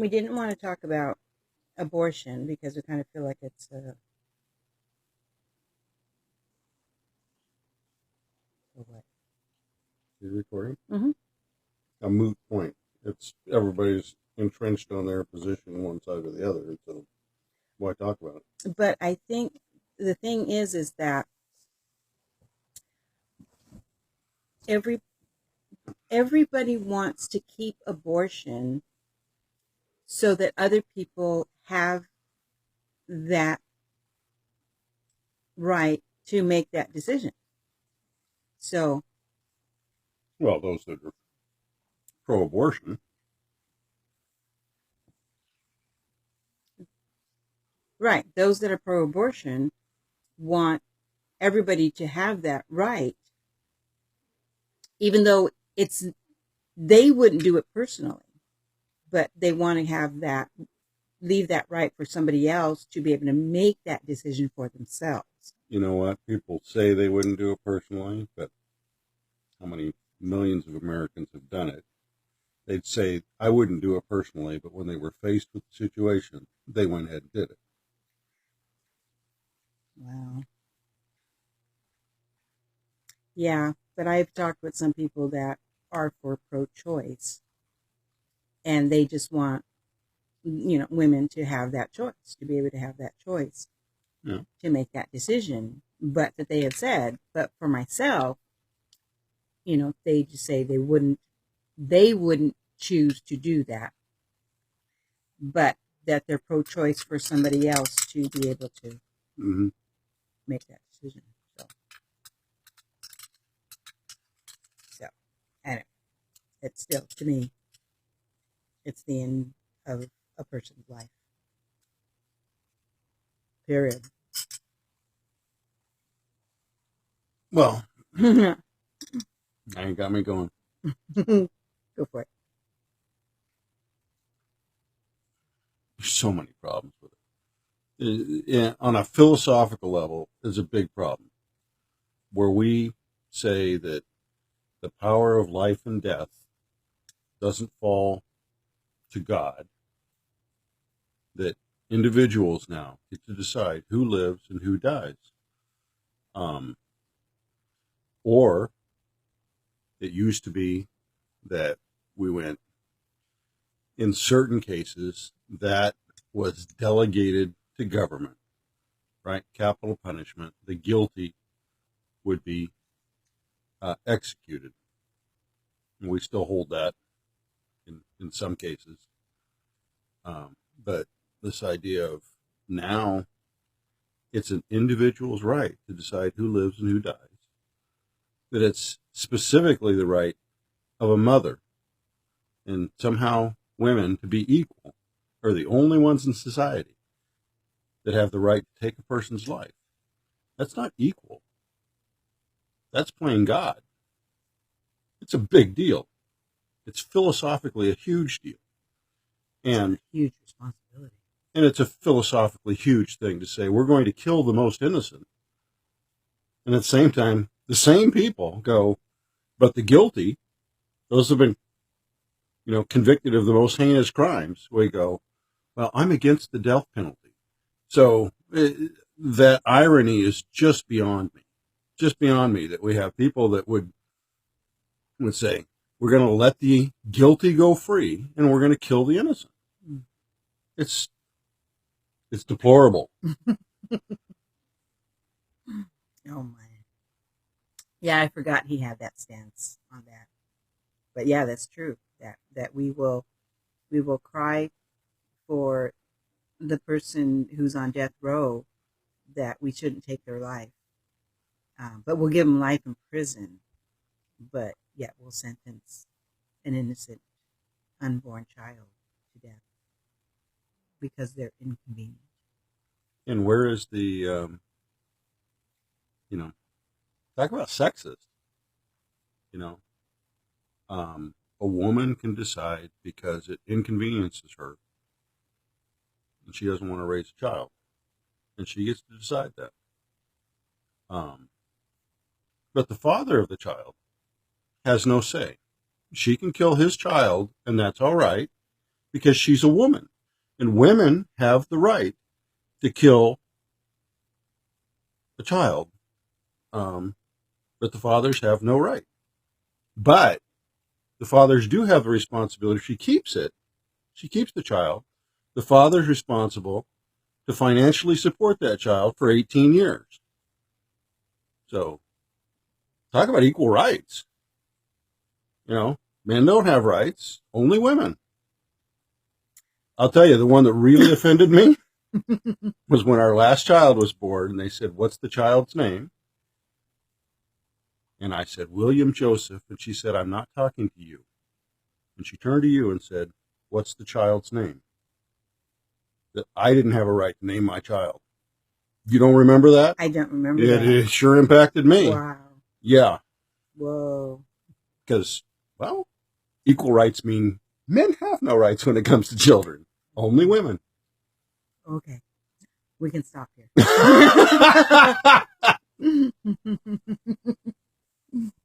we didn't want to talk about abortion because we kind of feel like it's a what? You're recording? Mm-hmm. A moot point. It's everybody's entrenched on their position, one side or the other. So why talk about it? But I think the thing is that every everybody wants to keep abortion so that other people have that right to make that decision. So, Well, those that are pro-abortion. right, those that are pro-abortion want everybody to have that right, even though they wouldn't do it personally, but they want to have that, leave that right for somebody else to be able to make that decision for themselves. You know what? People say they wouldn't do it personally, but how many millions of Americans have done it? They'd say, I wouldn't do it personally, but when they were faced with the situation, they went ahead and did it. Wow. Yeah, but I've talked with some people that are for pro-choice, and they just want, women to have that choice, to be able to have that choice, Yeah. to make that decision. But that they have said, but for myself, they just say they wouldn't choose to do that, but that they're pro-choice for somebody else to be able to make that decision. So, anyway, it's still, to me, it's the end of a person's life. Period. Well, now you got me going. Go for it. There's so many problems with it. On a philosophical level, there's a big problem where we say that the power of life and death doesn't fall to God, that individuals now get to decide who lives and who dies. Or it used to be that we went, in certain cases, that was delegated to government, right? Capital punishment. The guilty would be executed. And we still hold that in some cases. But this idea of now it's an individual's right to decide who lives and who dies, that it's specifically the right of a mother, and somehow women to be equal are the only ones in society that have the right to take a person's life. That's not equal. That's playing God. It's a big deal. It's philosophically a huge deal. And it's a huge responsibility. And it's a philosophically huge thing to say, we're going to kill the most innocent. And at the same time, the same people go, but the guilty, those have been, convicted of the most heinous crimes, we go, well, I'm against the death penalty. So that irony is just beyond me that we have people that would say, we're going to let the guilty go free and we're going to kill the innocent. It's deplorable. Oh my. Yeah, I forgot he had that stance on that. But yeah, that's true. That we will cry for the person who's on death row, that we shouldn't take their life. But we'll give them life in prison. But yet we'll sentence an innocent unborn child to death because they're inconvenient. And where is the, talk about sexist, a woman can decide because it inconveniences her and she doesn't want to raise a child, and she gets to decide that. But the father of the child has no say. She can kill his child, and that's all right. because she's a woman. And women have the right to kill a child, but the fathers have no right. But the fathers do have the responsibility. If she keeps the child, the father's responsible to financially support that child for 18 years. So, talk about equal rights. Men don't have rights, only women. I'll tell you, the one that really offended me was when our last child was born, and they said, "What's the child's name?" And I said, "William Joseph." And she said, "I'm not talking to you." And she turned to you and said, "What's the child's name?" That I didn't have a right to name my child. You don't remember that? I don't remember that. It sure impacted me. Wow. Yeah. Whoa. Because, well, equal rights mean men have no rights when it comes to children. Only women. Okay. We can stop here.